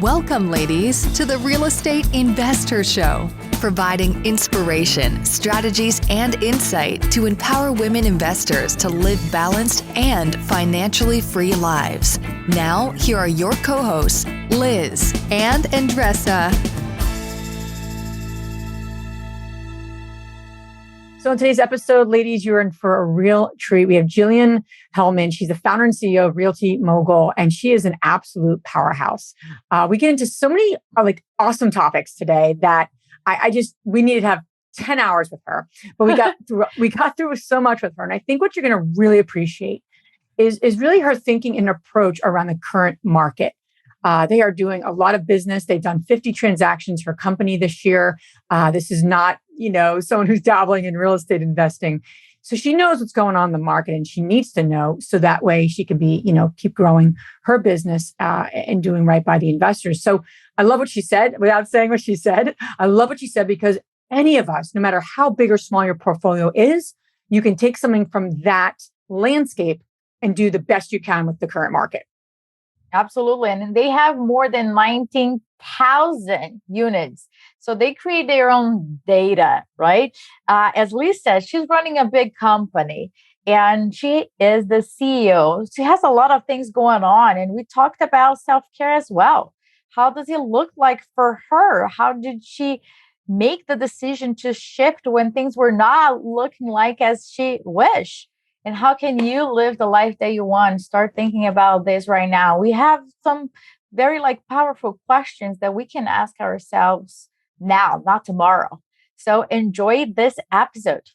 Welcome, ladies, to the Real Estate Investor Show, providing inspiration, strategies, and insight to empower women investors to live balanced and financially free lives. Now, here are your co-hosts, Liz and Andressa. So in today's episode, ladies, you're in for a real treat. We have Jilliene Helman. She's the founder and CEO of RealtyMogul, and she is an absolute powerhouse. We get into so many awesome topics today that we needed to have 10 hours with her, but we got through so much with her. And I think what you're going to really appreciate is really her thinking and approach around the current market. They are doing a lot of business. They've done 50 transactions for a company this year. This is not, someone who's dabbling in real estate investing. So she knows what's going on in the market, and she needs to know so that way she can be, keep growing her business and doing right by the investors. So I love what she said without saying what she said. I love what she said because any of us, no matter how big or small your portfolio is, you can take something from that landscape and do the best you can with the current market. Absolutely. And they have more than 19,000 units. So they create their own data, right? As Liz said, she's running a big company and she is the CEO. She has a lot of things going on. And we talked about self-care as well. How does it look like for her? How did she make the decision to shift when things were not looking like as she wished? And how can you live the life that you want? Start thinking about this right now. We have some very powerful questions that we can ask ourselves now, not tomorrow. So enjoy this episode.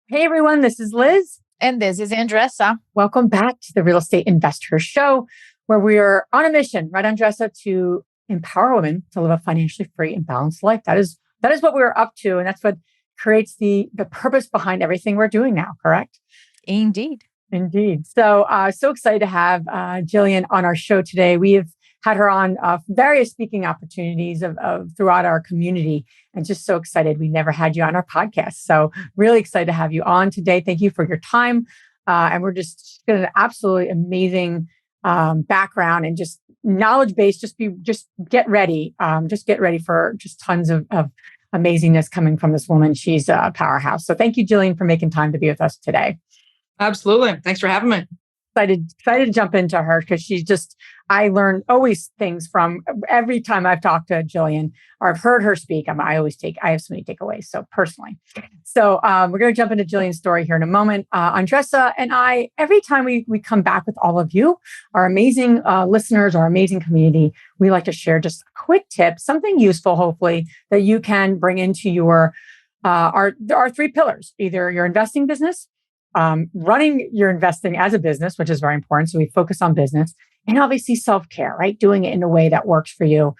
Hey, everyone, this is Liz. And this is Andressa. Welcome back to the Real Estate Investor Show, where we are on a mission, right, Andressa, to empower women to live a financially free and balanced life. That is what we're up to. And that's what creates the purpose behind everything we're doing now, correct? Indeed. So, so excited to have Jilliene on our show today. We have had her on various speaking opportunities of throughout our community, and just so excited we never had you on our podcast. So really excited to have you on today. Thank you for your time. And we're just got an absolutely amazing background and just knowledge base. Just get ready. Just get ready for just tons of amazingness coming from this woman. She's a powerhouse. So thank you, Jilliene, for making time to be with us today. Absolutely. Thanks for having me. Excited to jump into her because I learn always things from every time I've talked to Jilliene or I've heard her speak. I have so many takeaways. So personally, we're going to jump into Jilliene's story here in a moment. Andressa and I, every time we come back with all of you, our amazing listeners, our amazing community, we like to share just a quick tip, something useful, hopefully, that you can bring into your our three pillars: either your investing business, running your investing as a business, which is very important. So we focus on business, and obviously self-care, right? Doing it in a way that works for you.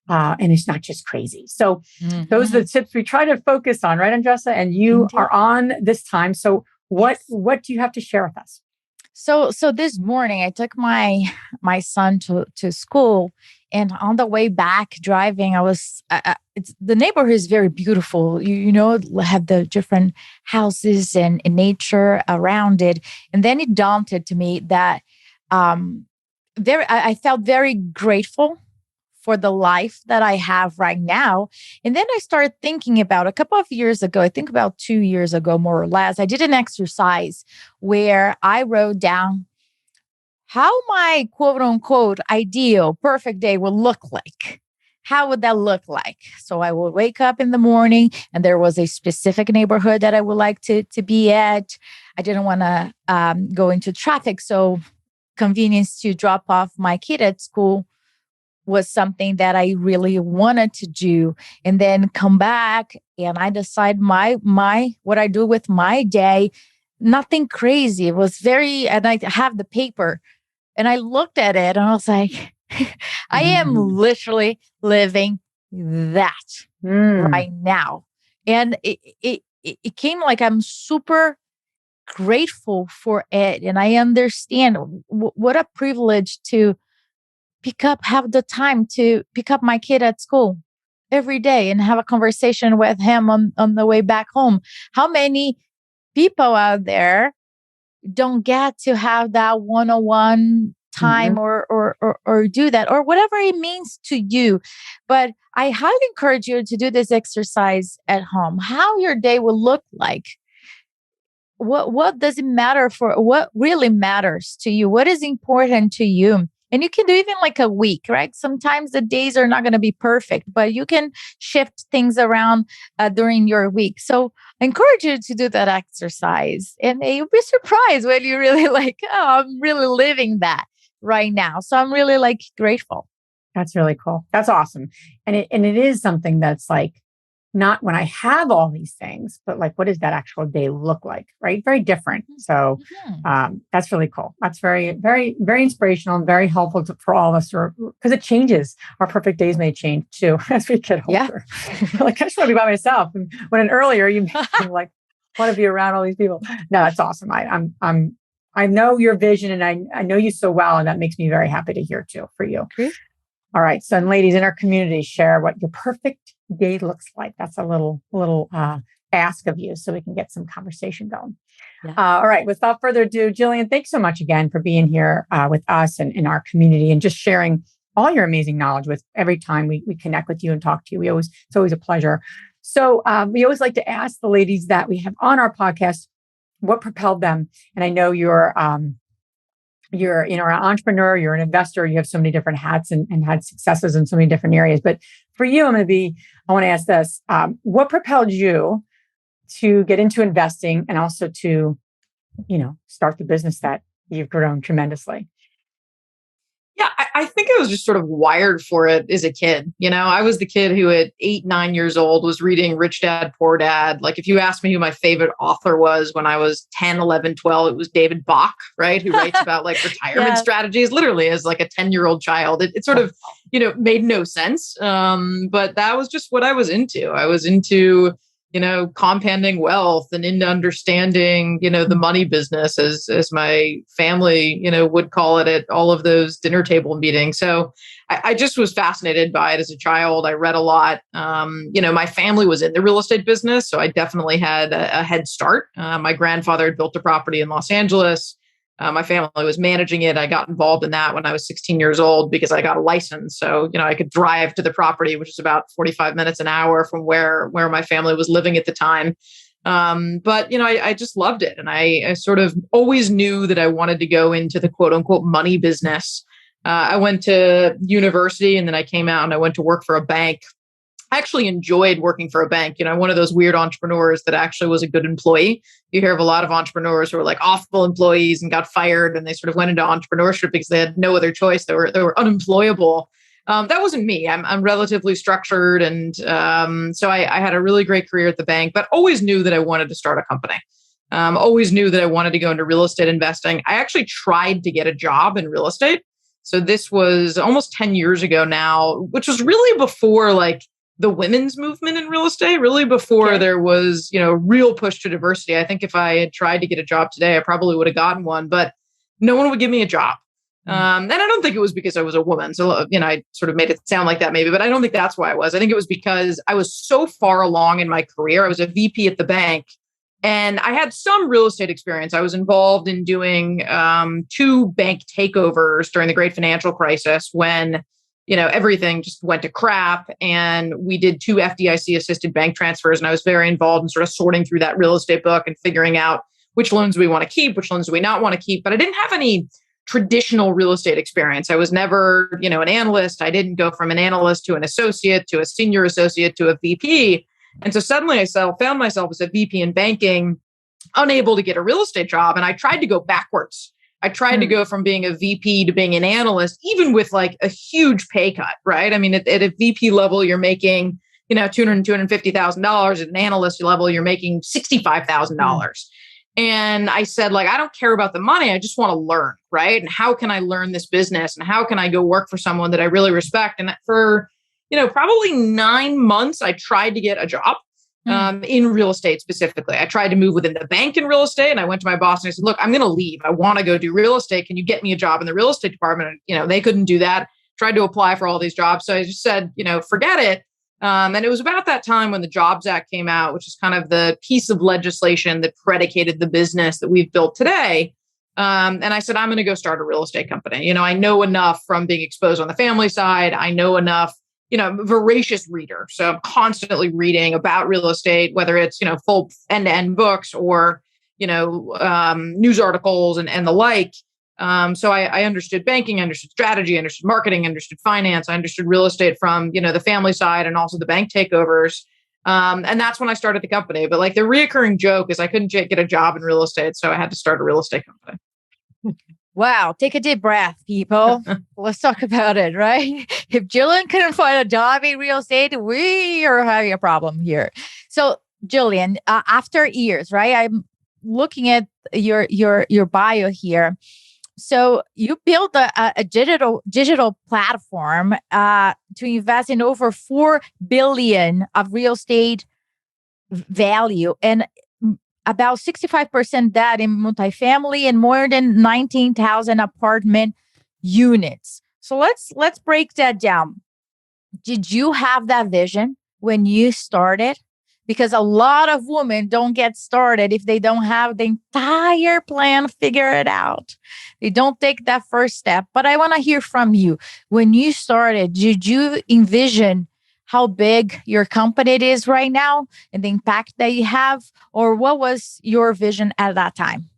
And it's not just crazy. So those are the tips we try to focus on, right, Andressa? And you Indeed. are on this time. So what do you have to share with us? So this morning I took my son to school, and on the way back driving, I was the neighborhood is very beautiful. Have the different houses and nature around it, and then it dawned to me that I felt very grateful for the life that I have right now. And then I started thinking about a couple of years ago, I think about 2 years ago, more or less, I did an exercise where I wrote down how my quote unquote ideal perfect day would look like. How would that look like? So I would wake up in the morning and there was a specific neighborhood that I would like to be at. I didn't want to go into traffic. So convenience to drop off my kid at school was something that I really wanted to do, and then come back and I decide my what I do with my day. Nothing crazy. It was and I have the paper and I looked at it and I was like, I am literally living that right now. And it came like I'm super grateful for it. And I understand what a privilege to have the time to pick up my kid at school every day and have a conversation with him on the way back home. How many people out there don't get to have that one-on-one time or do that or whatever it means to you. But I highly encourage you to do this exercise at home. How your day will look like. What does it matter for? What really matters to you? What is important to you? And you can do even like a week, right? Sometimes the days are not going to be perfect, but you can shift things around during your week. So I encourage you to do that exercise. And you'll be surprised when you really like, oh, I'm really living that right now. So I'm really like grateful. That's really cool. That's awesome. And it is something that's like, not when I have all these things, but like, what does that actual day look like? Right? Very different. So that's really cool. That's very, very, very inspirational and very helpful for all of us because it changes. Our perfect days may change too as we get older. Like, I just want to be by myself. And when earlier you like want to be around all these people. No, that's awesome. I know your vision and I know you so well. And that makes me very happy to hear too for you. Okay. All right. So, and ladies in our community, share what your perfect day looks like. That's a little ask of you so we can get some conversation going. Yeah. All right. Without further ado, Jilliene, thanks so much again for being here with us and in our community and just sharing all your amazing knowledge with every time we connect with you and talk to you. It's always a pleasure. So we always like to ask the ladies that we have on our podcast what propelled them. And I know you're an entrepreneur, you're an investor, you have so many different hats and had successes in so many different areas. But for you, I want to ask this, what propelled you to get into investing and also to, start the business that you've grown tremendously? Yeah, I think I was just sort of wired for it as a kid. I was the kid who at 8, 9 years old was reading Rich Dad, Poor Dad. Like if you asked me who my favorite author was when I was 10, 11, 12, it was David Bach, right? Who writes about like retirement strategies, literally as like a 10-year-old child. It sort of, made no sense. But that was just what I was into. I was into compounding wealth and into understanding, the money business as my family, would call it at all of those dinner table meetings. So I just was fascinated by it as a child. I read a lot. My family was in the real estate business, so I definitely had a head start. My grandfather had built a property in Los Angeles. My family was managing it. I got involved in that when I was 16 years old because I got a license. So, I could drive to the property, which is about 45 minutes an hour from where my family was living at the time. But I just loved it. And I sort of always knew that I wanted to go into the quote unquote money business. I went to university and then I came out and I went to work for a bank. I actually enjoyed working for a bank. One of those weird entrepreneurs that actually was a good employee. You hear of a lot of entrepreneurs who were like awful employees and got fired and they sort of went into entrepreneurship because they had no other choice. They were unemployable. That wasn't me. I'm relatively structured. And so I had a really great career at the bank, but always knew that I wanted to start a company. Always knew that I wanted to go into real estate investing. I actually tried to get a job in real estate. So this was almost 10 years ago now, which was really before like the women's movement in real estate, really before there was, real push to diversity. I think if I had tried to get a job today, I probably would have gotten one, but no one would give me a job. And I don't think it was because I was a woman. So, I sort of made it sound like that maybe, but I don't think that's why I was. I think it was because I was so far along in my career. I was a VP at the bank and I had some real estate experience. I was involved in doing 2 bank takeovers during the great financial crisis when everything just went to crap. And we did 2 FDIC assisted bank transfers. And I was very involved in sort of sorting through that real estate book and figuring out which loans do we want to keep, which loans do we not want to keep. But I didn't have any traditional real estate experience. I was never, an analyst. I didn't go from an analyst to an associate to a senior associate to a VP. And so suddenly I found myself as a VP in banking, unable to get a real estate job. And I tried to go backwards. I tried to go from being a VP to being an analyst, even with like a huge pay cut, right? I mean, at a VP level, you're making, $250,000. At an analyst level, you're making $65,000. And I said, like, I don't care about the money. I just want to learn, right? And how can I learn this business? And how can I go work for someone that I really respect? And for, probably 9 months, I tried to get a job. In real estate specifically. I tried to move within the bank in real estate. And I went to my boss and I said, look, I'm going to leave. I want to go do real estate. Can you get me a job in the real estate department? And, they couldn't do that. Tried to apply for all these jobs. So I just said, forget it. And it was about that time when the Jobs Act came out, which is kind of the piece of legislation that predicated the business that we've built today. And I said, I'm going to go start a real estate company. I know enough from being exposed on the family side. I know enough, I'm a voracious reader. So I'm constantly reading about real estate, whether it's, full end-to-end books or, news articles and the like. So I understood banking, I understood strategy, I understood marketing, I understood finance, I understood real estate from, the family side and also the bank takeovers. And that's when I started the company. But like the reoccurring joke is I couldn't get a job in real estate. So I had to start a real estate company. Wow. Take a deep breath, people. Let's talk about it, right? If Jillian couldn't find a job in real estate, we are having a problem here. So Jillian, after years, right? I'm looking at your bio here. So you built a digital platform to invest in over 4 billion of real estate value and about 65% that in multifamily and more than 19,000 apartment units. So let's break that down. Did you have that vision when you started? Because a lot of women don't get started if they don't have the entire plan figured out. They don't take that first step. But I want to hear from you. When you started, did you envision how big your company is right now and the impact that you have? Or what was your vision at that time?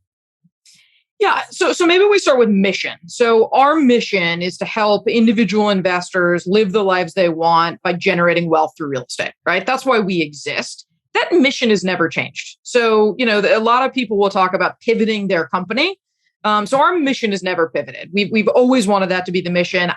Yeah. So maybe we start with mission. So our mission is to help individual investors live the lives they want by generating wealth through real estate, right? That's why we exist. That mission has never changed. So, a lot of people will talk about pivoting their company. So our mission has never pivoted. We've always wanted that to be the mission.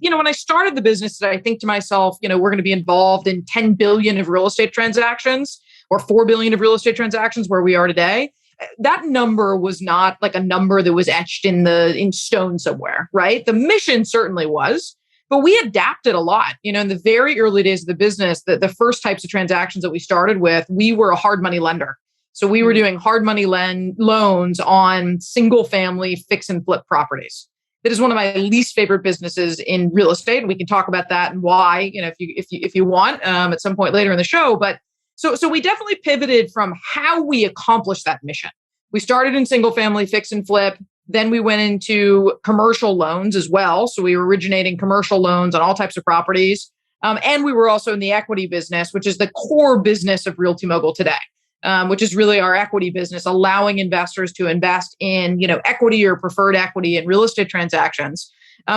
When I started the business, I think to myself, we're going to be involved in 10 billion of real estate transactions or 4 billion of real estate transactions where we are today. That number was not like a number that was etched in stone somewhere, right? The mission certainly was, but we adapted a lot. In the very early days of the business, the first types of transactions that we started with, we were a hard money lender. So we were doing hard money loans on single family fix and flip properties. That is one of my least favorite businesses in real estate. We can talk about that and why, if you want, at some point later in the show. But so we definitely pivoted from how we accomplished that mission. We started in single family fix and flip. Then we went into commercial loans as well. So we were originating commercial loans on all types of properties. And we were also in the equity business, which is the core business of RealtyMogul today. Which is really our equity business, allowing investors to invest in, equity or preferred equity in real estate transactions.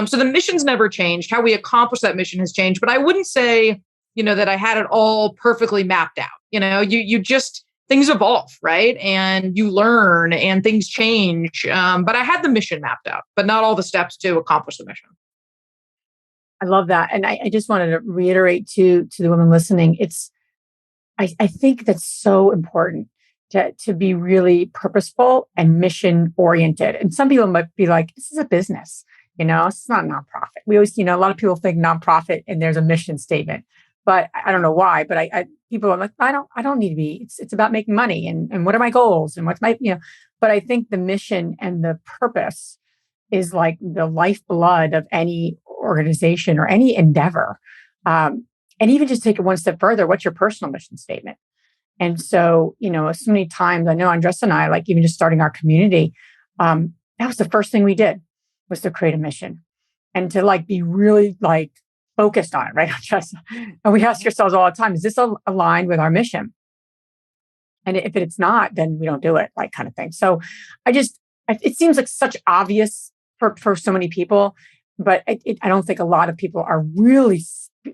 So the mission's never changed. How we accomplish that mission has changed. But I wouldn't say, that I had it all perfectly mapped out. You just, things evolve, right? And you learn and things change. But I had the mission mapped out, but not all the steps to accomplish the mission. I love that. And I just wanted to reiterate to the women listening, I think that's so important to be really purposeful and mission oriented. And some people might be like, this is a business, it's not a nonprofit. We always, a lot of people think nonprofit and there's a mission statement, but I don't know why, but people are like, I don't need to be, it's about making money and what are my goals and what's my, but I think the mission and the purpose is like the lifeblood of any organization or any endeavor. And even just take it one step further, what's your personal mission statement? And so, so many times I know Andres and I, like even just starting our community, that was the first thing we did was to create a mission and to like be really like focused on it, right? And we ask ourselves all the time, is this aligned with our mission? And if it's not, then we don't do it, like kind of thing. So it seems like such obvious for so many people, but I don't think a lot of people are really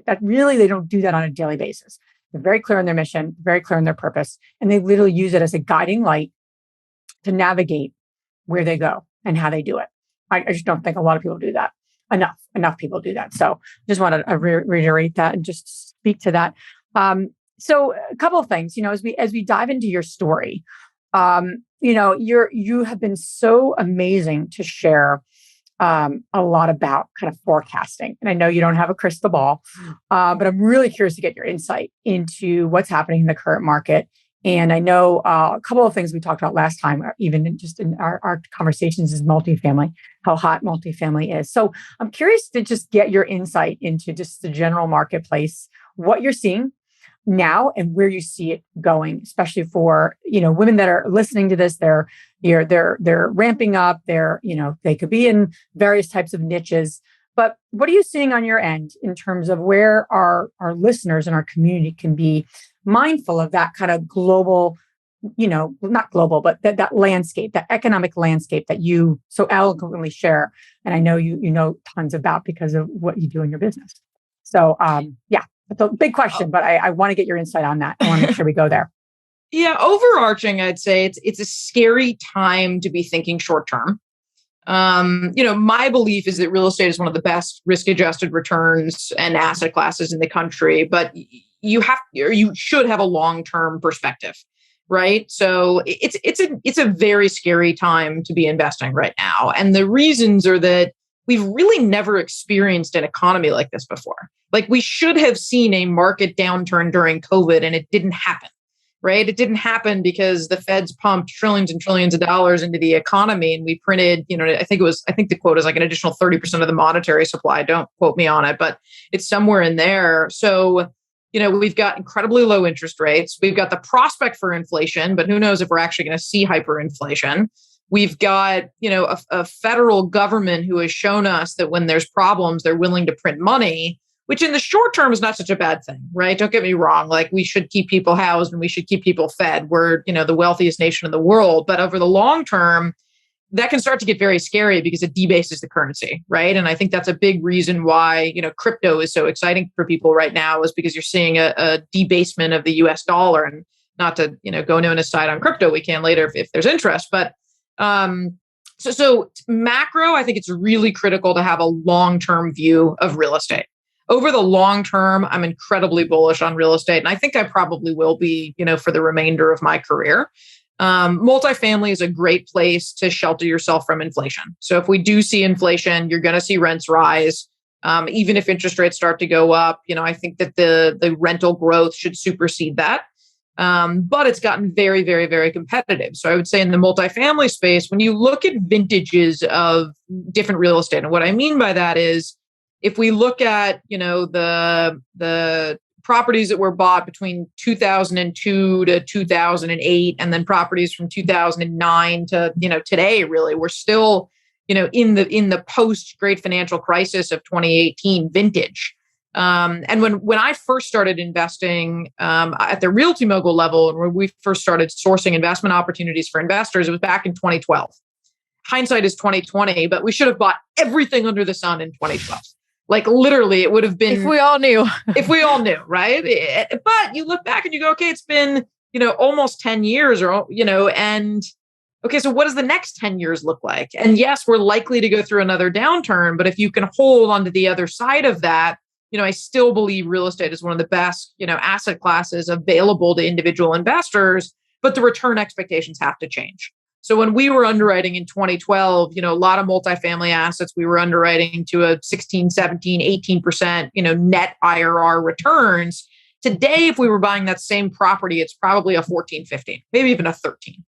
they don't do that on a daily basis. They're very clear on their mission, very clear on their purpose, and they literally use it as a guiding light to navigate where they go and how they do it. I just don't think a lot of people do that. Enough people do that. So just want to reiterate that and just speak to that. So a couple of things, as we dive into your story, you have been so amazing to share a lot about kind of forecasting. And I know you don't have a crystal ball, but I'm really curious to get your insight into what's happening in the current market. And I know a couple of things we talked about last time, even just in our conversations, is multifamily, how hot multifamily is. So I'm curious to just get your insight into just the general marketplace, what you're seeing, now and where you see it going, especially for, women that are listening to this. They're ramping up. They could be in various types of niches. But what are you seeing on your end in terms of where our listeners and our community can be mindful of that kind of global, not global, but that landscape, that economic landscape that you so eloquently share? And I know you know tons about because of what you do in your business. So it's a big question, but I want to get your insight on that. I want to make sure we go there. Yeah, overarching, I'd say it's a scary time to be thinking short term. My belief is that real estate is one of the best risk-adjusted returns and asset classes in the country, but you should have a long-term perspective, right? So it's a very scary time to be investing right now. And the reasons are that we've really never experienced an economy like this before. Like, we should have seen a market downturn during COVID, and it didn't happen. Right? It didn't happen because the Feds pumped trillions and trillions of dollars into the economy, and we printed, I think the quote is like an additional 30% of the monetary supply. Don't quote me on it, but it's somewhere in there. So, we've got incredibly low interest rates. We've got the prospect for inflation, but who knows if we're actually going to see hyperinflation. We've got, a federal government who has shown us that when there's problems, they're willing to print money, which in the short term is not such a bad thing, right? Don't get me wrong. Like, we should keep people housed and we should keep people fed. We're, the wealthiest nation in the world. But over the long term, that can start to get very scary because it debases the currency, right? And I think that's a big reason why, crypto is so exciting for people right now, is because you're seeing a debasement of the US dollar. And not to, go into an aside on crypto, we can later if there's interest. But so macro, I think it's really critical to have a long-term view of real estate. Over the long term, I'm incredibly bullish on real estate. And I think I probably will be, for the remainder of my career. Multifamily is a great place to shelter yourself from inflation. So if we do see inflation, you're going to see rents rise. Even if interest rates start to go up, I think that the rental growth should supersede that. But it's gotten very, very, very competitive. So I would say in the multifamily space, when you look at vintages of different real estate, and what I mean by that is, if we look at, the properties that were bought between 2002 to 2008, and then properties from 2009 to, today, really, we're still, in the post Great Financial Crisis of 2018 vintage. And when I first started investing at the RealtyMogul level, and when we first started sourcing investment opportunities for investors, it was back in 2012. Hindsight is 2020, but we should have bought everything under the sun in 2012. Like, literally, it would have been... If we all knew. If we all knew, right? But you look back and you go, okay, it's been, almost 10 years and okay, so what does the next 10 years look like? And yes, we're likely to go through another downturn, but if you can hold onto the other side of that, I still believe real estate is one of the best, asset classes available to individual investors, but the return expectations have to change. So when we were underwriting in 2012, a lot of multifamily assets, we were underwriting to a 16, 17, 18%, net IRR returns. Today, if we were buying that same property, it's probably a 14, 15, maybe even a 13.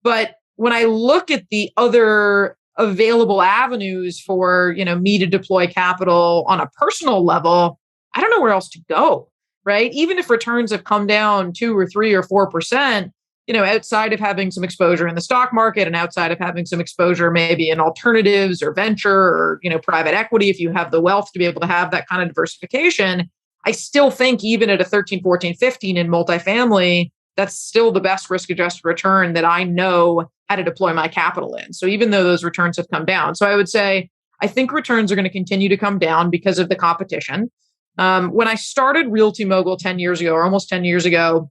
But when I look at the other available avenues for, me to deploy capital on a personal level, I don't know where else to go, right? Even if returns have come down 2 or 3 or 4%, outside of having some exposure in the stock market and outside of having some exposure maybe in alternatives or venture or, private equity, if you have the wealth to be able to have that kind of diversification, I still think even at a 13, 14, 15 in multifamily, that's still the best risk-adjusted return that I know how to deploy my capital in. So even though those returns have come down. So I would say, I think returns are going to continue to come down because of the competition. When I started RealtyMogul 10 years ago, or almost 10 years ago,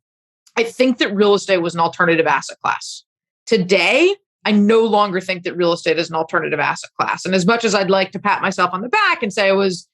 I think that real estate was an alternative asset class. Today, I no longer think that real estate is an alternative asset class. And as much as I'd like to pat myself on the back and say I was,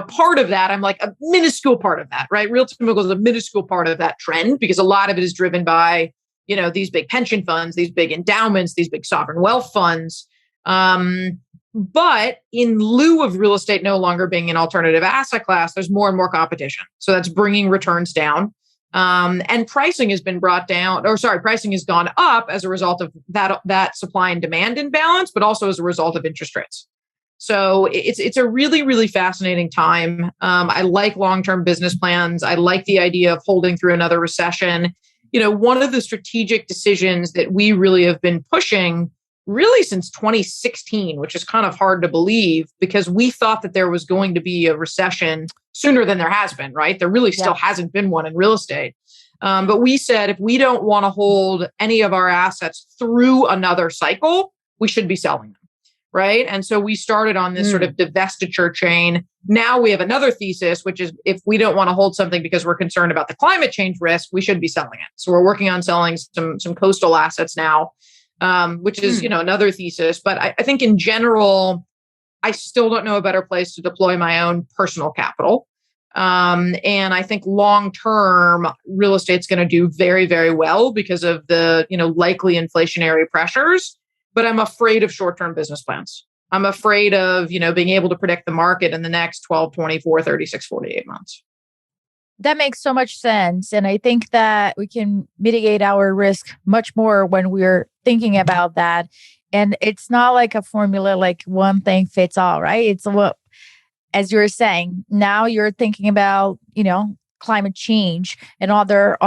part of that, I'm like a minuscule part of that, right? RealtyMogul is a minuscule part of that trend because a lot of it is driven by, these big pension funds, these big endowments, these big sovereign wealth funds. But in lieu of real estate no longer being an alternative asset class, there's more and more competition. So that's bringing returns down. And pricing has been brought down, pricing has gone up as a result of that supply and demand imbalance, but also as a result of interest rates. So it's a really, really fascinating time. I like long-term business plans. I like the idea of holding through another recession. One of the strategic decisions that we really have been pushing really since 2016, which is kind of hard to believe because we thought that there was going to be a recession sooner than there has been, right? There really still hasn't been one in real estate. But we said, if we don't want to hold any of our assets through another cycle, we should be selling them. Right. And so we started on this sort of divestiture chain. Now we have another thesis, which is if we don't want to hold something because we're concerned about the climate change risk, we should be selling it. So we're working on selling some coastal assets now, which is, another thesis. But I think in general, I still don't know a better place to deploy my own personal capital. And I think long term, real estate's going to do very, very well because of the, likely inflationary pressures. But I'm afraid of short-term business plans. I'm afraid of, being able to predict the market in the next 12, 24, 36, 48 months. That makes so much sense. And I think that we can mitigate our risk much more when we're thinking about that. And it's not like a formula, like one thing fits all, right? It's what, as you're saying, now you're thinking about, climate change and other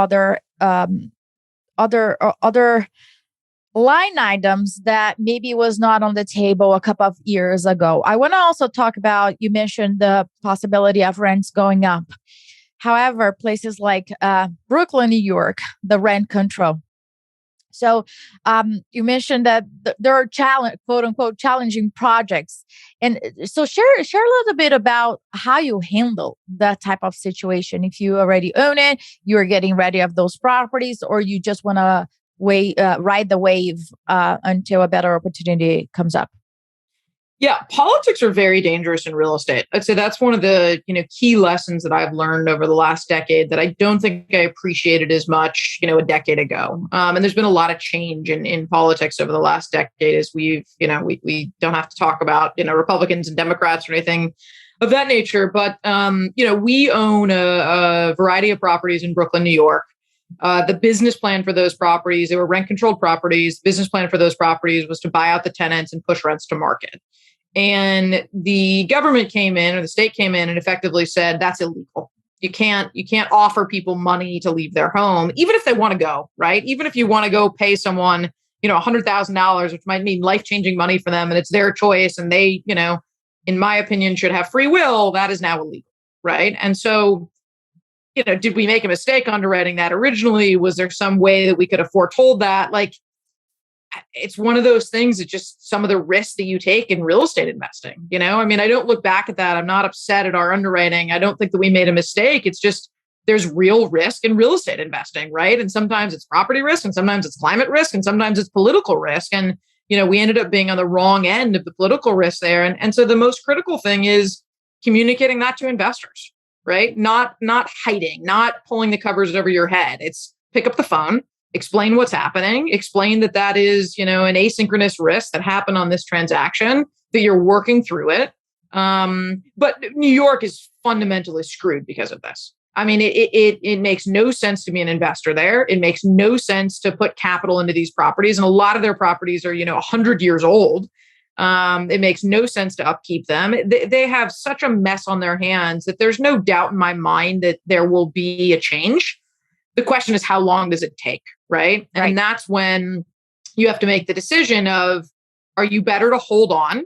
line items that maybe was not on the table a couple of years ago. I want to also talk about, you mentioned the possibility of rents going up. However, places like Brooklyn, New York, the rent control. So you mentioned that there are quote unquote challenging projects. And so share a little bit about how you handle that type of situation. If you already own it, you're getting ready of those properties, or you just want to ride the wave until a better opportunity comes up. Yeah, politics are very dangerous in real estate. I'd say that's one of the key lessons that I've learned over the last decade that I don't think I appreciated as much a decade ago. And there's been a lot of change in politics over the last decade as we don't have to talk about Republicans and Democrats or anything of that nature. But we own a variety of properties in Brooklyn, New York. The business plan for those properties, they were rent-controlled properties. The business plan for those properties was to buy out the tenants and push rents to market. And the government came in, or the state came in, and effectively said that's illegal. You can't offer people money to leave their home, even if they want to go, right? Even if you want to go pay someone, $100,000, which might mean life-changing money for them, and it's their choice, and they, in my opinion, should have free will. That is now illegal, right? And so, did we make a mistake underwriting that originally? Was there some way that we could have foretold that? It's one of those things that just some of the risks that you take in real estate investing, I don't look back at that. I'm not upset at our underwriting. I don't think that we made a mistake. It's just, there's real risk in real estate investing, right? And sometimes it's property risk, and sometimes it's climate risk, and sometimes it's political risk. And, we ended up being on the wrong end of the political risk there. And so the most critical thing is communicating that to investors, right? Not hiding, not pulling the covers over your head. It's pick up the phone, explain what's happening, explain that is, an asynchronous risk that happened on this transaction, that you're working through it. But New York is fundamentally screwed because of this. It makes no sense to be an investor there. It makes no sense to put capital into these properties. And a lot of their properties are, 100 years old. It makes no sense to upkeep them. They have such a mess on their hands that there's no doubt in my mind that there will be a change. The question is, how long does it take, right? And that's when you have to make the decision of, are you better to hold on,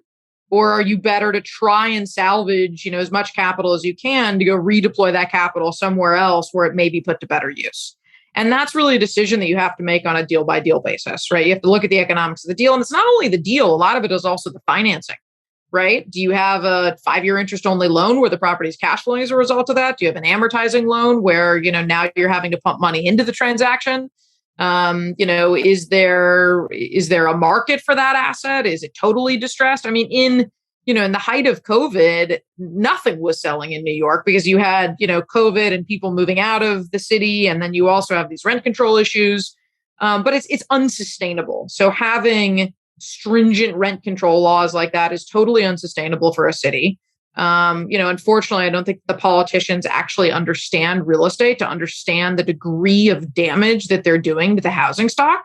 or are you better to try and salvage, as much capital as you can to go redeploy that capital somewhere else where it may be put to better use? And that's really a decision that you have to make on a deal by deal basis, right? You have to look at the economics of the deal. And it's not only the deal, a lot of it is also the financing, right? Do you have a 5-year interest only loan where the property is cash flowing as a result of that? Do you have an amortizing loan where, now you're having to pump money into the transaction? Is there a market for that asset? Is it totally distressed? In the height of COVID, nothing was selling in New York because you had, COVID and people moving out of the city. And then you also have these rent control issues. But it's unsustainable. So having stringent rent control laws like that is totally unsustainable for a city. Unfortunately, I don't think the politicians actually understand real estate to understand the degree of damage that they're doing to the housing stock.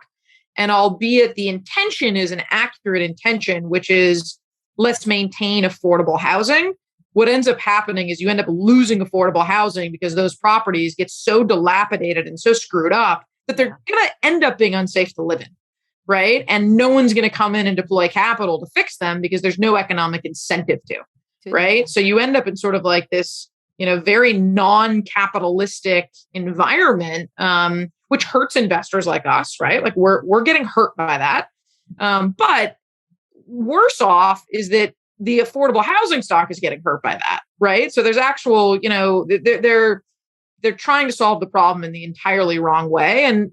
And albeit the intention is an accurate intention, which is let's maintain affordable housing. What ends up happening is you end up losing affordable housing because those properties get so dilapidated and so screwed up that they're going to end up being unsafe to live in, right? And no one's going to come in and deploy capital to fix them because there's no economic incentive to, right? So you end up in sort of like this, very non-capitalistic environment, which hurts investors like us, right? Like we're getting hurt by that. But worse off is that the affordable housing stock is getting hurt by that, right? So there's actual, they're trying to solve the problem in the entirely wrong way. And,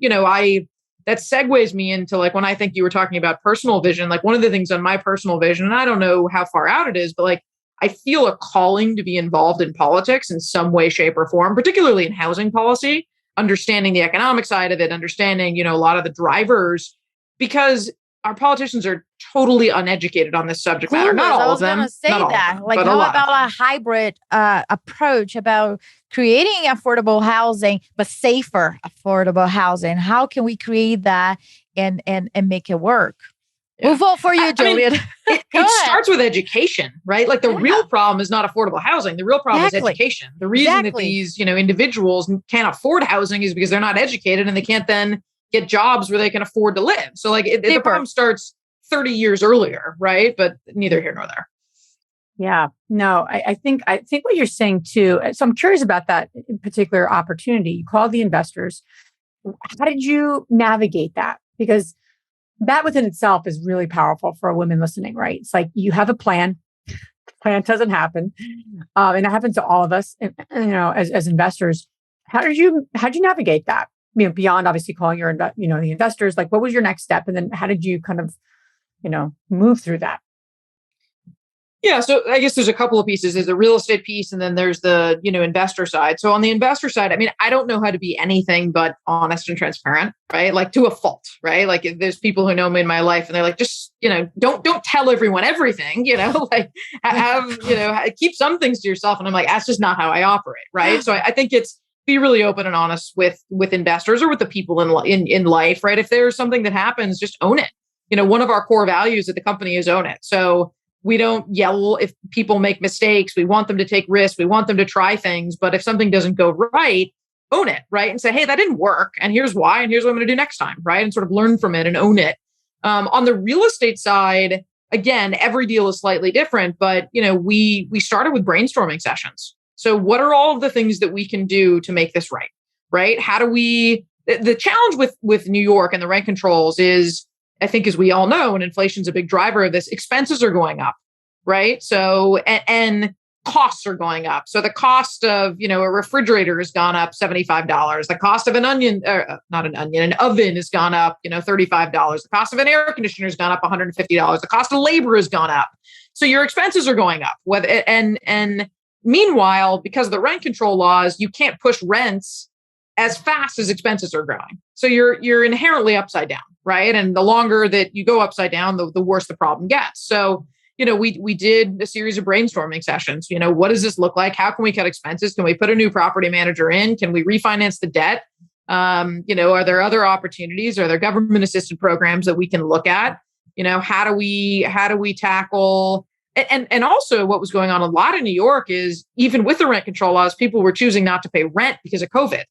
that segues me into like, when I think you were talking about personal vision, like one of the things on my personal vision, and I don't know how far out it is, but like, I feel a calling to be involved in politics in some way, shape, or form, particularly in housing policy, understanding the economic side of it, understanding, a lot of the drivers, because our politicians are totally uneducated on this subject matter. Not all of them. I was going to say that. Them, like, how about a hybrid approach about creating affordable housing, but safer affordable housing? How can we create that and make it work? Yeah. We'll vote for you, Jilliene. It starts with education, right? Like the real problem is not affordable housing. The real problem is education. The reason that these, individuals can't afford housing is because they're not educated and they can't then get jobs where they can afford to live. So like the problem starts 30 years earlier, right? But neither here nor there. Yeah, no, I think what you're saying too. So I'm curious about that particular opportunity. You called the investors. How did you navigate that? Because that within itself is really powerful for a woman listening, right? It's like you have a plan. The plan doesn't happen, and that happens to all of us. As investors, how did you navigate that? Beyond obviously calling your the investors. Like, what was your next step, and then how did you kind of move through that? Yeah, so I guess there's a couple of pieces. There's a real estate piece, and then there's the investor side. So on the investor side, I don't know how to be anything but honest and transparent, right? Like to a fault, right? Like there's people who know me in my life, and they're like, just don't tell everyone everything, like keep some things to yourself. And I'm like, that's just not how I operate, right? So I think it's be really open and honest with investors or with the people in life, right? If there's something that happens, just own it. One of our core values at the company is own it. So we don't yell if people make mistakes. We want them to take risks. We want them to try things. But if something doesn't go right, own it, right? And say, hey, that didn't work. And here's why. And here's what I'm going to do next time, right? And sort of learn from it and own it. On the real estate side, again, every deal is slightly different. But, we started with brainstorming sessions. So what are all of the things that we can do to make this right? How do we, the challenge with New York and the rent controls is, I think, as we all know, and inflation's a big driver of this, expenses are going up, right? So, and costs are going up. So the cost of, a refrigerator has gone up $75. The cost of an oven has gone up, $35. The cost of an air conditioner has gone up $150. The cost of labor has gone up. So your expenses are going up. And meanwhile, because of the rent control laws, you can't push rents as fast as expenses are growing. So you're inherently upside down, right? And the longer that you go upside down, the worse the problem gets. So, we did a series of brainstorming sessions. What does this look like? How can we cut expenses? Can we put a new property manager in? Can we refinance the debt? Are there other opportunities? Are there government assisted programs that we can look at? How do we tackle? And also what was going on a lot in New York is even with the rent control laws, people were choosing not to pay rent because of COVID.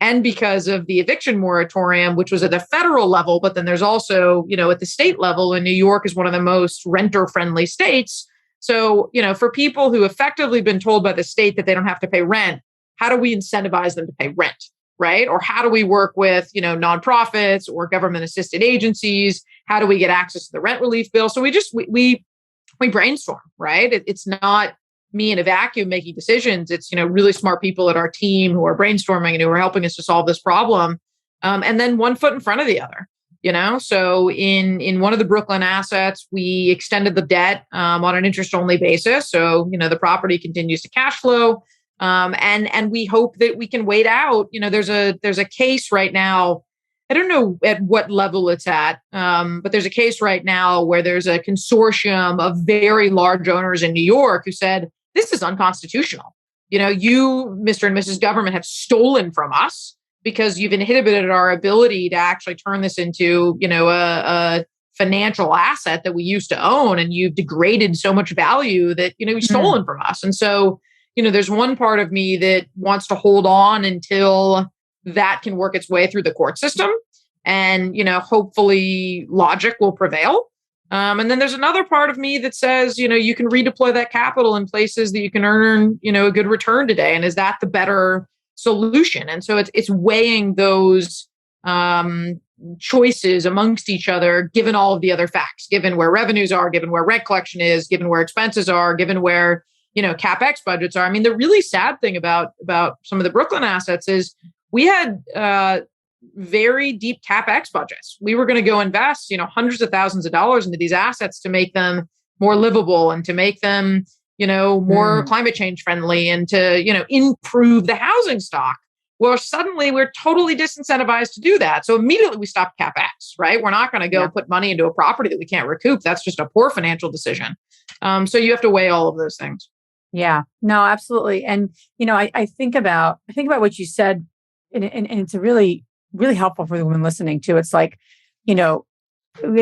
And because of the eviction moratorium, which was at the federal level, but then there's also, at the state level, and New York is one of the most renter-friendly states. So, for people who effectively been told by the state that they don't have to pay rent, how do we incentivize them to pay rent, right? Or how do we work with, nonprofits or government-assisted agencies? How do we get access to the rent relief bill? So we brainstorm, right? It's not me in a vacuum making decisions. It's, really smart people at our team who are brainstorming and who are helping us to solve this problem. And then one foot in front of the other, So in one of the Brooklyn assets, we extended the debt on an interest only basis. So, the property continues to cash flow. And we hope that we can wait out, there's a case right now. I don't know at what level it's at, but there's a case right now where there's a consortium of very large owners in New York who said, this is unconstitutional. You, Mr. and Mrs. Government, have stolen from us because you've inhibited our ability to actually turn this into, a financial asset that we used to own, and you've degraded so much value that, you've stolen from us. And so, there's one part of me that wants to hold on until that can work its way through the court system. And, hopefully logic will prevail. And then there's another part of me that says, you can redeploy that capital in places that you can earn, a good return today. And is that the better solution? And so it's weighing those choices amongst each other, given all of the other facts, given where revenues are, given where rent collection is, given where expenses are, given where, CapEx budgets are. I mean, the really sad thing about some of the Brooklyn assets is we had very deep CapEx budgets. We were going to go invest, hundreds of thousands of dollars into these assets to make them more livable and to make them, more climate change friendly and to, improve the housing stock. Well, suddenly we're totally disincentivized to do that. So immediately we stopped CapEx, right? We're not going to go put money into a property that we can't recoup. That's just a poor financial decision. So you have to weigh all of those things. Yeah, no, absolutely. And, I think about what you said, and it's a really helpful for the women listening too. It's like, it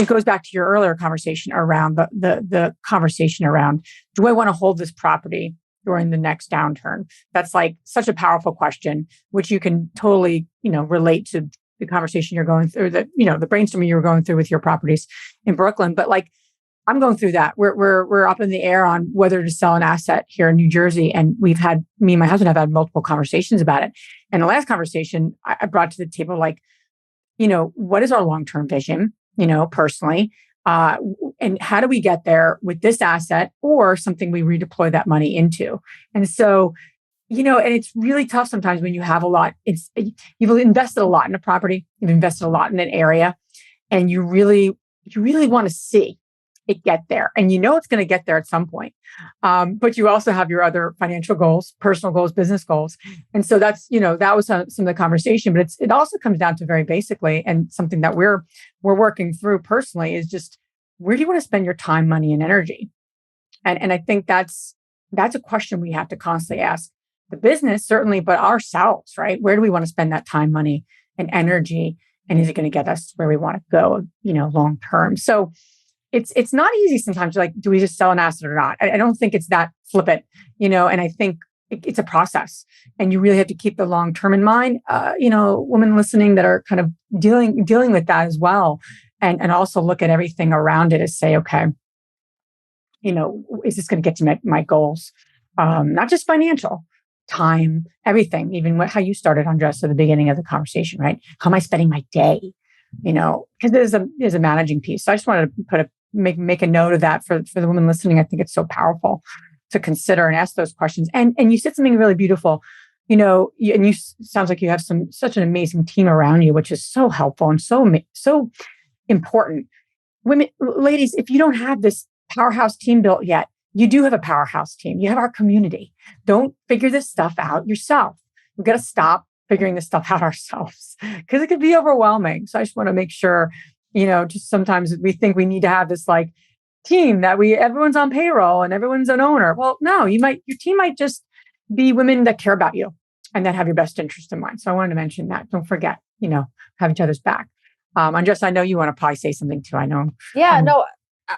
goes back to your earlier conversation around the conversation around, do I want to hold this property during the next downturn? That's like such a powerful question, which you can totally, relate to the conversation you're going through, the brainstorming you were going through with your properties in Brooklyn. But like, I'm going through that. We're up in the air on whether to sell an asset here in New Jersey. And me and my husband have had multiple conversations about it. And the last conversation I brought to the table, like, what is our long-term vision, personally? And how do we get there with this asset or something we redeploy that money into? And so, and it's really tough sometimes when you have a lot, you've invested a lot in a property, you've invested a lot in an area, and you really want to see it get there. And it's going to get there at some point. But you also have your other financial goals, personal goals, business goals. And so that's, that was some of the conversation, but it also comes down to very basically, and something that we're working through personally is just, where do you want to spend your time, money, and energy? And I think that's a question we have to constantly ask the business, certainly, but ourselves, right? Where do we want to spend that time, money, and energy? And is it going to get us where we want to go, long term? So it's not easy sometimes. Like, do we just sell an asset or not? I don't think it's that flippant, and I think it's a process, and you really have to keep the long term in mind. Women listening that are kind of dealing with that as well, and also look at everything around it as say, okay, is this going to get to my goals? Not just financial, time, everything, even how you started, Andres, at the beginning of the conversation, right? How am I spending my day? Because there's a managing piece. So I just wanted to make a note of that for the women listening. I think it's so powerful to consider and ask those questions. And you said something really beautiful, sounds like you have such an amazing team around you, which is so helpful and so important. Women, ladies, if you don't have this powerhouse team built yet, you do have a powerhouse team. You have our community. Don't figure this stuff out yourself. We've got to stop figuring this stuff out ourselves because it could be overwhelming. So I just want to make sure, just sometimes we think we need to have this like team that everyone's on payroll and everyone's an owner. Well, no, your team might just be women that care about you and that have your best interest in mind. So I wanted to mention that. Don't forget, have each other's back. Andres, I know you want to probably say something too. I know. Yeah, no,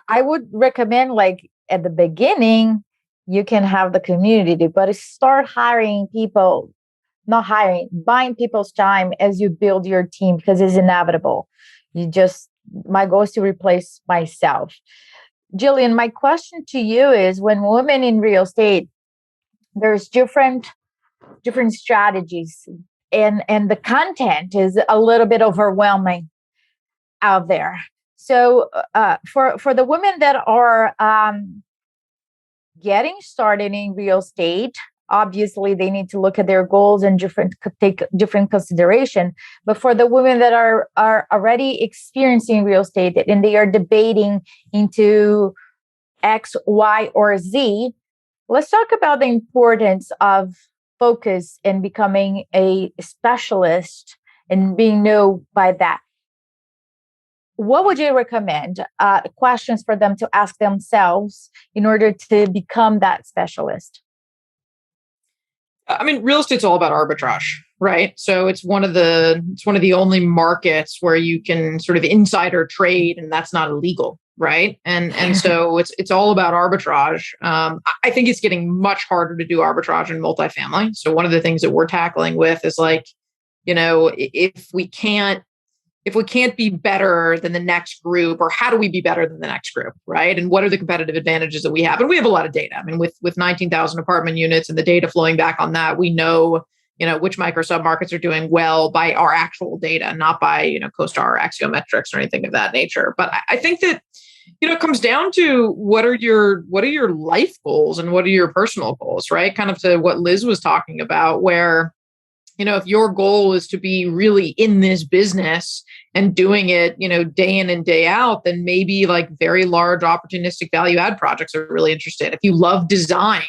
I would recommend like at the beginning, you can have the community, but start hiring people, buying people's time as you build your team because it's inevitable. My goal is to replace myself. Jilliene, my question to you is when women in real estate, there's different strategies and the content is a little bit overwhelming out there. So for the women that are getting started in real estate, obviously they need to look at their goals and take different consideration. But for the women that are already experiencing real estate and they are debating into X, Y, or Z, let's talk about the importance of focus and becoming a specialist and being known by that. What would you recommend questions for them to ask themselves in order to become that specialist? I mean, real estate's all about arbitrage, right? So it's one of the only markets where you can sort of insider trade, and that's not illegal, right? And so it's all about arbitrage. I think it's getting much harder to do arbitrage in multifamily. So one of the things that we're tackling with is like, if we can't be better than the next group, or how do we be better than the next group, right? And what are the competitive advantages that we have? And we have a lot of data. I mean, with 19,000 apartment units and the data flowing back on that, we know, which micro submarkets are doing well by our actual data, not by, CoStar or axiometrics or anything of that nature. But I think that, it comes down to what are your life goals and what are your personal goals, right? Kind of to what Liz was talking about, where if your goal is to be really in this business and doing it, day in and day out, then maybe like very large opportunistic value add projects are really interested. If you love design,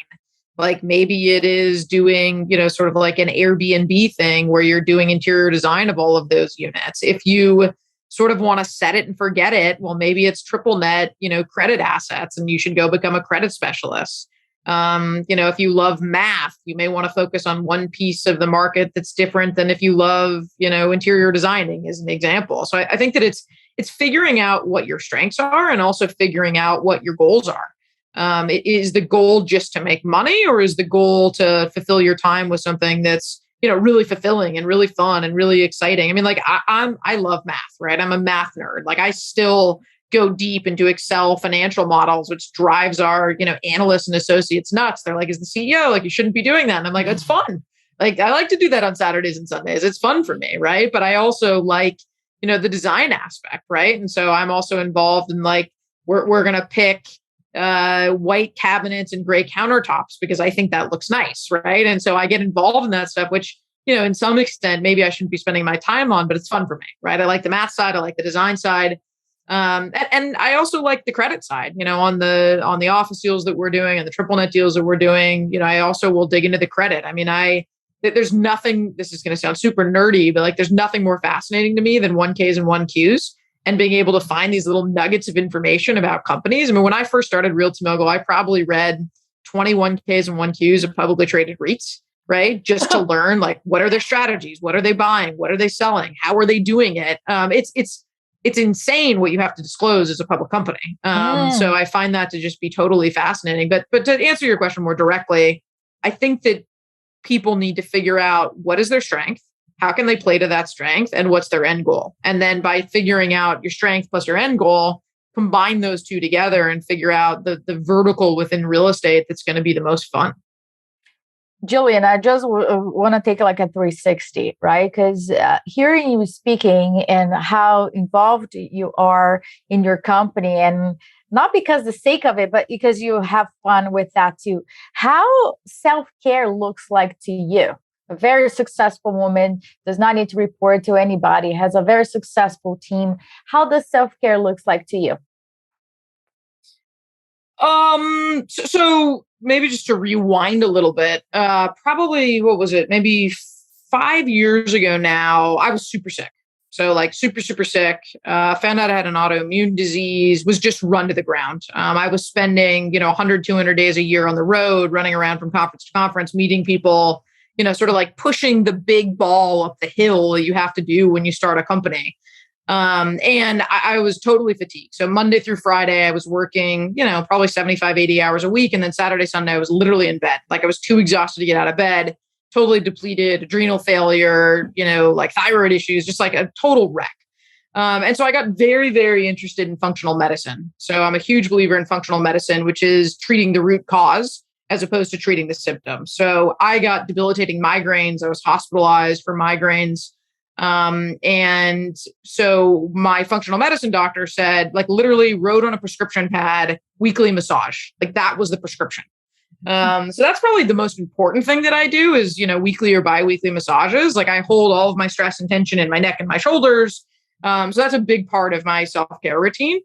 like maybe it is doing, sort of like an Airbnb thing where you're doing interior design of all of those units. If you sort of want to set it and forget it, well, maybe it's triple net, credit assets, and you should go become a credit specialist. If you love math, you may want to focus on one piece of the market that's different than if you love, interior designing, as an example. So I think that it's figuring out what your strengths are and also figuring out what your goals are. Is the goal just to make money, or is the goal to fulfill your time with something that's, really fulfilling and really fun and really exciting? I mean, like I love math, right? I'm a math nerd. Like I still go deep into Excel financial models, which drives our, analysts and associates nuts. They're like, as the CEO, like you shouldn't be doing that. And I'm like, it's fun. Like I like to do that on Saturdays and Sundays. It's fun for me. Right. But I also like, the design aspect. Right. And so I'm also involved in like, we're going to pick white cabinets and gray countertops because I think that looks nice. Right. And so I get involved in that stuff, which, in some extent, maybe I shouldn't be spending my time on, but it's fun for me. Right. I like the math side. I like the design side. And I also like the credit side, on the office deals that we're doing and the triple net deals that we're doing, I also will dig into the credit. I mean, there's nothing, this is going to sound super nerdy, but like, there's nothing more fascinating to me than 1Ks and 1Qs and being able to find these little nuggets of information about companies. I mean, when I first started RealtyMogul, I probably read 21Ks and 1Qs of publicly traded REITs, right? Just to learn, like, what are their strategies? What are they buying? What are they selling? How are they doing it? It's insane what you have to disclose as a public company. So I find that to just be totally fascinating. But to answer your question more directly, I think that people need to figure out what is their strength, how can they play to that strength, and what's their end goal. And then by figuring out your strength plus your end goal, combine those two together and figure out the vertical within real estate that's going to be the most fun. Jilliene, I just want to take like a 360, right? Because hearing you speaking and how involved you are in your company, and not because the sake of it, but because you have fun with that too. How self-care looks like to you? A very successful woman does not need to report to anybody, has a very successful team. How does self-care looks like to you? So maybe just to rewind a little bit, probably, what was it? Maybe 5 years ago now, I was super sick. So like super, super sick, found out I had an autoimmune disease, was just run to the ground. I was spending, 100, 200 days a year on the road, running around from conference to conference, meeting people, sort of like pushing the big ball up the hill you have to do when you start a company. And I was totally fatigued. So Monday through Friday, I was working, probably 75, 80 hours a week. And then Saturday, Sunday, I was literally in bed. Like I was too exhausted to get out of bed, totally depleted, adrenal failure, like thyroid issues, just like a total wreck. And so I got very, very interested in functional medicine. So I'm a huge believer in functional medicine, which is treating the root cause as opposed to treating the symptoms. So I got debilitating migraines. I was hospitalized for migraines. And so my functional medicine doctor said, like, literally wrote on a prescription pad, weekly massage. Like that was the prescription. So that's probably the most important thing that I do is, weekly or biweekly massages. Like I hold all of my stress and tension in my neck and my shoulders. So that's a big part of my self-care routine.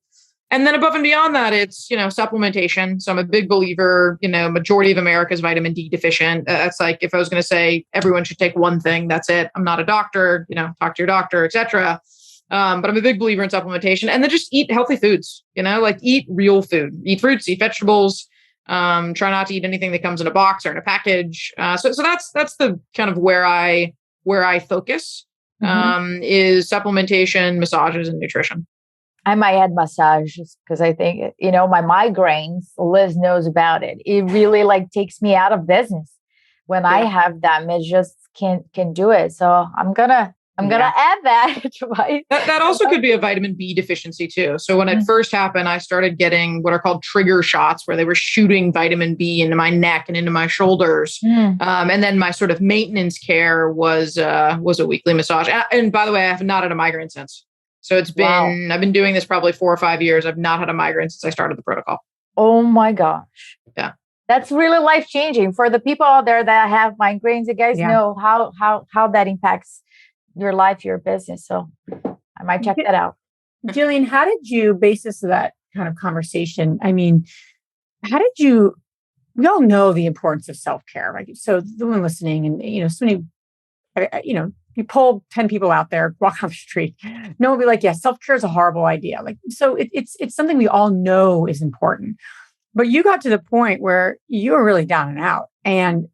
And then above and beyond that, it's, supplementation. So I'm a big believer, majority of America is vitamin D deficient. That's like, if I was going to say everyone should take one thing, that's it. I'm not a doctor, talk to your doctor, et cetera. But I'm a big believer in supplementation, and then just eat healthy foods, like eat real food, eat fruits, eat vegetables. Try not to eat anything that comes in a box or in a package. So that's the kind of where I focus, is supplementation, massages, and nutrition. I might add massages because I think, my migraines, Liz knows about it. It really like takes me out of business when I have them. It just can't do it. So I'm gonna add that to my. That also could be a vitamin B deficiency too. So when it first happened, I started getting what are called trigger shots, where they were shooting vitamin B into my neck and into my shoulders. And then my sort of maintenance care was a weekly massage. And by the way, I have not had a migraine since. So it's been, I've been doing this probably 4 or 5 years. I've not had a migraine since I started the protocol. Oh my gosh. Yeah. That's really life-changing for the people out there that have migraines. You guys know how that impacts your life, your business. So I might check that out. Jilliene, how did you, basis of that kind of conversation? I mean, we all know the importance of self-care, right? So the one listening and, so many, you poll 10 people out there, walk off the street, no one will be like, yeah, self-care is a horrible idea. Like, so it's something we all know is important, but you got to the point where you were really down and out. And,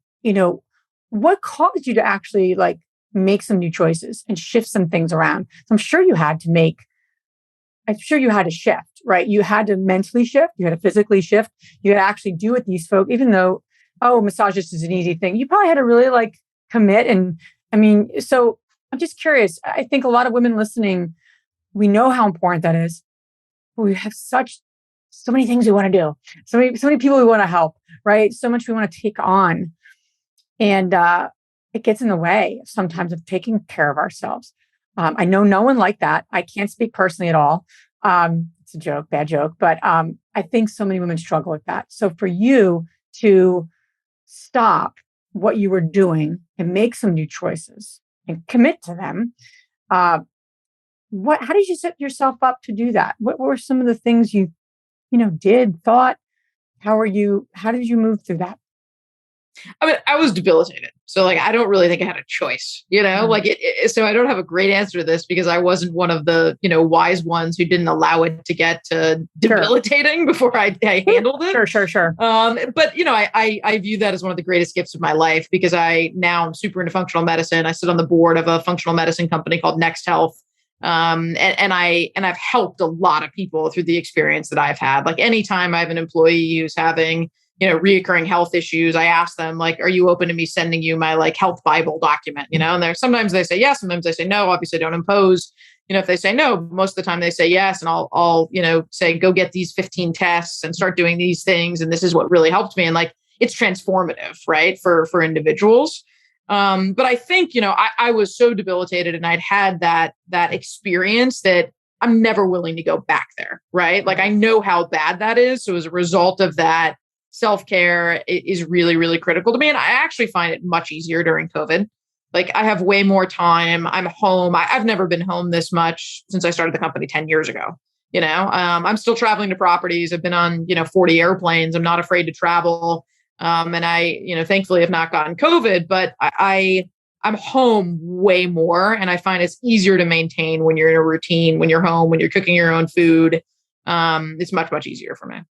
what caused you to actually like make some new choices and shift some things around? So I'm sure you had to shift, right? You had to mentally shift. You had to physically shift. You had to actually do what these folks, even though, massages is an easy thing. You probably had to really like commit. And I mean, so I'm just curious. I think a lot of women listening, we know how important that is. We have so many things we want to do. So many people we want to help, right? So much we want to take on. And it gets in the way sometimes of taking care of ourselves. I know no one like that. I can't speak personally at all. It's a joke, bad joke. But I think so many women struggle with that. So for you to stop what you were doing and make some new choices and commit to them, how did you set yourself up to do that? What were some of the things you did, thought? How did you move through that? I mean, I was debilitated. So like, I don't really think I had a choice, so I don't have a great answer to this because I wasn't one of the, wise ones who didn't allow it to get to debilitating before I handled it. Sure. But, I view that as one of the greatest gifts of my life because now I'm super into functional medicine. I sit on the board of a functional medicine company called Next Health. And I've helped a lot of people through the experience that I've had. Like anytime I have an employee who's having reoccurring health issues, I ask them like, are you open to me sending you my like health Bible document? And sometimes they say yes, sometimes they say no. Obviously don't impose, if they say no, most of the time they say yes. And I'll say, go get these 15 tests and start doing these things. And this is what really helped me. And like, it's transformative, right? For individuals. But I think, I was so debilitated and I'd had that experience that I'm never willing to go back there. Right. Like I know how bad that is. So as a result of that, self-care is really, really critical to me. And I actually find it much easier during COVID. Like I have way more time. I'm home. I've never been home this much since I started the company 10 years ago. I'm still traveling to properties. I've been on, 40 airplanes. I'm not afraid to travel. And I, thankfully have not gotten COVID, but I'm home way more. And I find it's easier to maintain when you're in a routine, when you're home, when you're cooking your own food. It's much, much easier for me.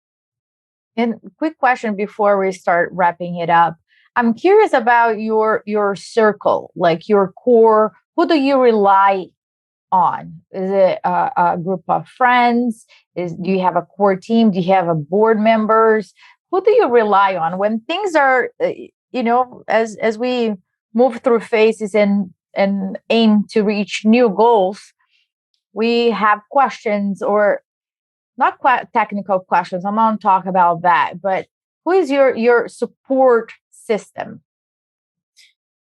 And quick question before we start wrapping it up. I'm curious about your circle, like your core. Who do you rely on? Is it a group of friends? Do you have a core team? Do you have a board members? Who do you rely on when things are, as we move through phases and aim to reach new goals, we have questions or not quite technical questions. I'm going to talk about that, but who is your support system?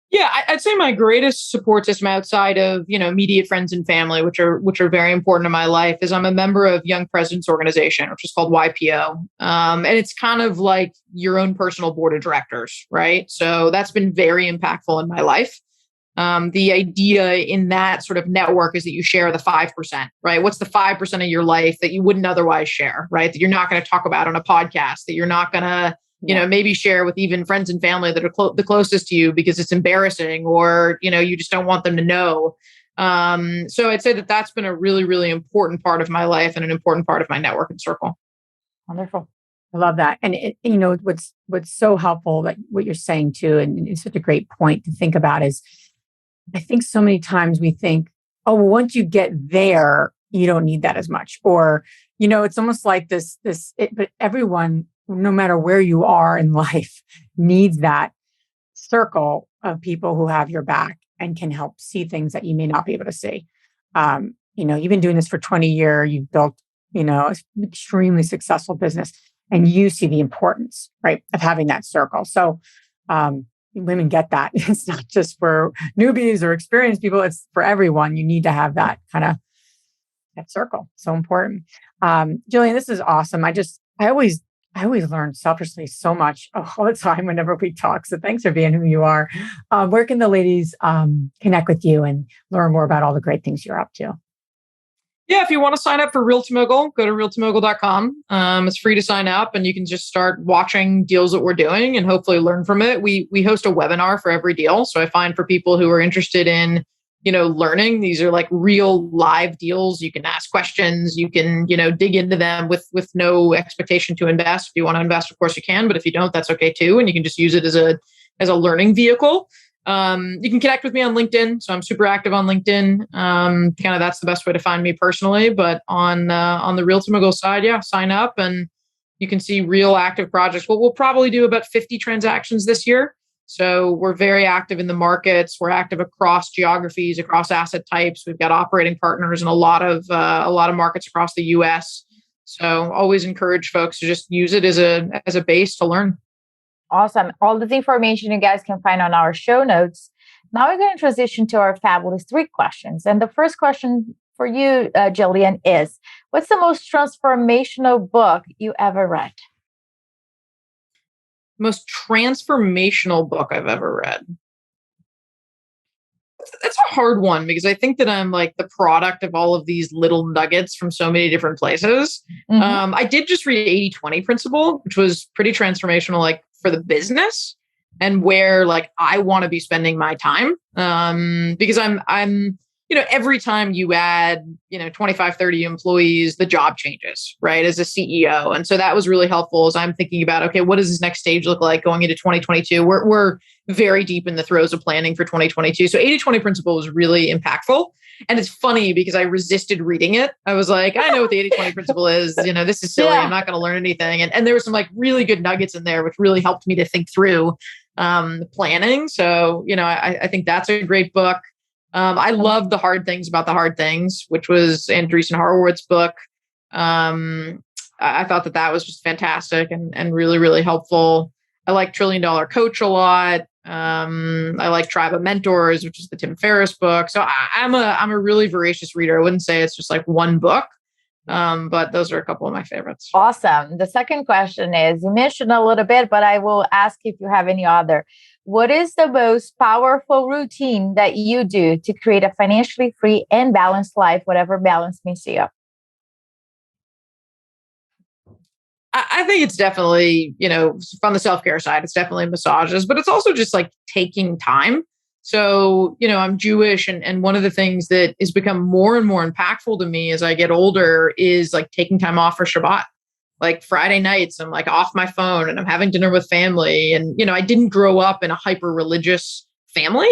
Yeah, I'd say my greatest support system outside of, immediate friends and family, which are very important in my life, is I'm a member of Young Presidents Organization, which is called YPO. And it's kind of like your own personal board of directors, right? So that's been very impactful in my life. The idea in that sort of network is that you share the 5%, right? What's the 5% of your life that you wouldn't otherwise share, right? That you're not going to talk about on a podcast, that you're not going to, maybe share with even friends and family that are the closest to you because it's embarrassing or, you just don't want them to know. So I'd say that that's been a really, really important part of my life and an important part of my network and circle. Wonderful. I love that. And you know, what's so helpful, that what you're saying too, and it's such a great point to think about is, I think so many times we think, oh, well, once you get there, you don't need that as much. Or, you know, it's almost like but everyone, no matter where you are in life, needs that circle of people who have your back and can help see things that you may not be able to see. You know, you've been doing this for 20 years, you've built, you know, an extremely successful business, and you see the importance, right, of having that circle. So, women get that. It's not just for newbies or experienced people. It's for everyone. You need to have that kind of that circle. So important. Jilliene, this is awesome. I always learn selfishly so much all the time whenever we talk. So thanks for being who you are. Where can the ladies connect with you and learn more about all the great things you're up to? Yeah, if you want to sign up for RealtyMogul, go to realtymogul.com. It's free to sign up, and you can just start watching deals that we're doing and hopefully learn from it. We host a webinar for every deal. So I find for people who are interested in, you know, learning, these are like real live deals. You can ask questions. You can, you know, dig into them with no expectation to invest. If you want to invest, of course you can, but if you don't, that's okay too. And you can just use it as a learning vehicle. You can connect with me on LinkedIn. So I'm super active on LinkedIn. Kind of that's the best way to find me personally. But on the RealtyMogul side, yeah, sign up and you can see real active projects. Well, we'll probably do about 50 transactions this year. So we're very active in the markets. We're active across geographies, across asset types. We've got operating partners in a lot of markets across the US. So always encourage folks to just use it as a base to learn. Awesome. All this information you guys can find on our show notes. Now we're going to transition to our fabulous 3 questions. And the first question for you, Jilliene, is, what's the most transformational book you ever read? Most transformational book I've ever read. That's a hard one because I think that I'm like the product of all of these little nuggets from so many different places. Mm-hmm. I did just read 80/20 Principle, which was pretty transformational, like for the business and where like I want to be spending my time. Because I'm, you know, every time you add, you know, 25, 30 employees, the job changes, right? As a CEO. And so that was really helpful as I'm thinking about, okay, what does this next stage look like going into 2022? We're very deep in the throes of planning for 2022. So 80/20 Principle was really impactful. And it's funny because I resisted reading it. I was like, I know what the 80/20 Principle is. You know, this is silly. Yeah. I'm not going to learn anything. And there were some like really good nuggets in there, which really helped me to think through the planning. So, you know, I think that's a great book. I love The Hard Things About the Hard Things, which was Andreessen Horowitz' book. I thought that was just fantastic and really, really helpful. I like $1 Trillion Coach a lot. I like Tribe of Mentors, which is the Tim Ferriss book. So I'm a really voracious reader. I wouldn't say it's just like one book, but those are a couple of my favorites. Awesome. The second question is, you mentioned a little bit, but I will ask if you have any other. What is the most powerful routine that you do to create a financially free and balanced life, whatever balance means to you? I think it's definitely, you know, from the self-care side, it's definitely massages, but it's also just like taking time. So, you know, I'm Jewish and one of the things that has become more and more impactful to me as I get older is like taking time off for Shabbat. Like Friday nights, I'm like off my phone and I'm having dinner with family. And, you know, I didn't grow up in a hyper religious family.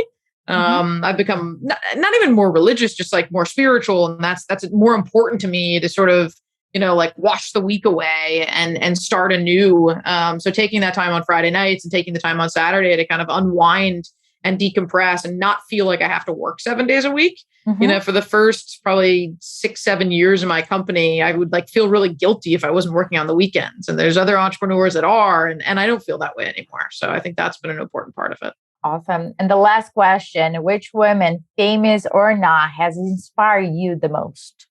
I've become not even more religious, just like more spiritual. And that's more important to me to sort of, you know, like wash the week away and start anew. So taking that time on Friday nights and taking the time on Saturday to kind of unwind and decompress and not feel like I have to work 7 days a week. Mm-hmm. You know, for the first probably 6-7 years of my company, I would like feel really guilty if I wasn't working on the weekends. And there's other entrepreneurs that are, and I don't feel that way anymore. So I think that's been an important part of it. Awesome. And the last question, which woman, famous or not, has inspired you the most?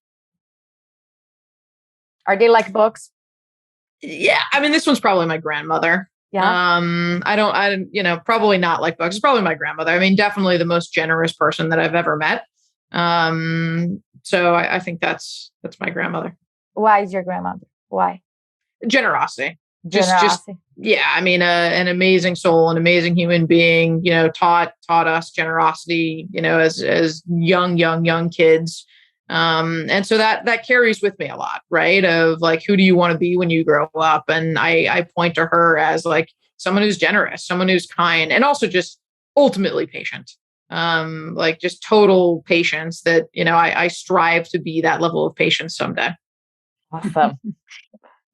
Are they like books? Yeah. I mean, this one's probably my grandmother. Yeah. I you know, probably not like books. It's probably my grandmother. I mean, definitely the most generous person that I've ever met. So I think that's my grandmother. Why is your grandmother? Why? Generosity. Just yeah. I mean, an amazing soul, an amazing human being, you know, taught us generosity, you know, as young kids. And so that carries with me a lot, right? Of like, who do you want to be when you grow up? And I point to her as like someone who's generous, someone who's kind, and also just ultimately patient. Like just total patience that, I strive to be that level of patience someday. Awesome.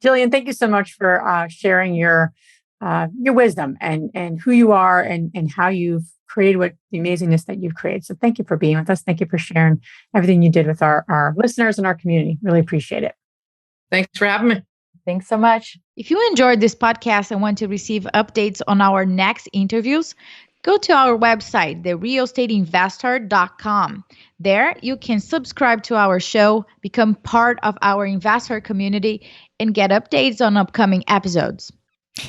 Jilliene, thank you so much for sharing your wisdom and who you are and how you've created what the amazingness that you've created. So thank you for being with us. Thank you for sharing everything you did with our listeners and our community. Really appreciate it. Thanks for having me. Thanks so much. If you enjoyed this podcast and want to receive updates on our next interviews, go to our website, therealestateinvestor.com. There, you can subscribe to our show, become part of our investor community, and get updates on upcoming episodes.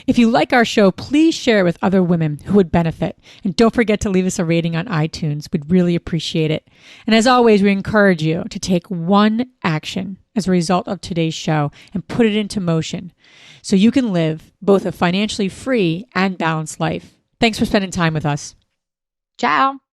If you like our show, please share it with other women who would benefit. And don't forget to leave us a rating on iTunes. We'd really appreciate it. And as always, we encourage you to take one action as a result of today's show and put it into motion so you can live both a financially free and balanced life. Thanks for spending time with us. Ciao.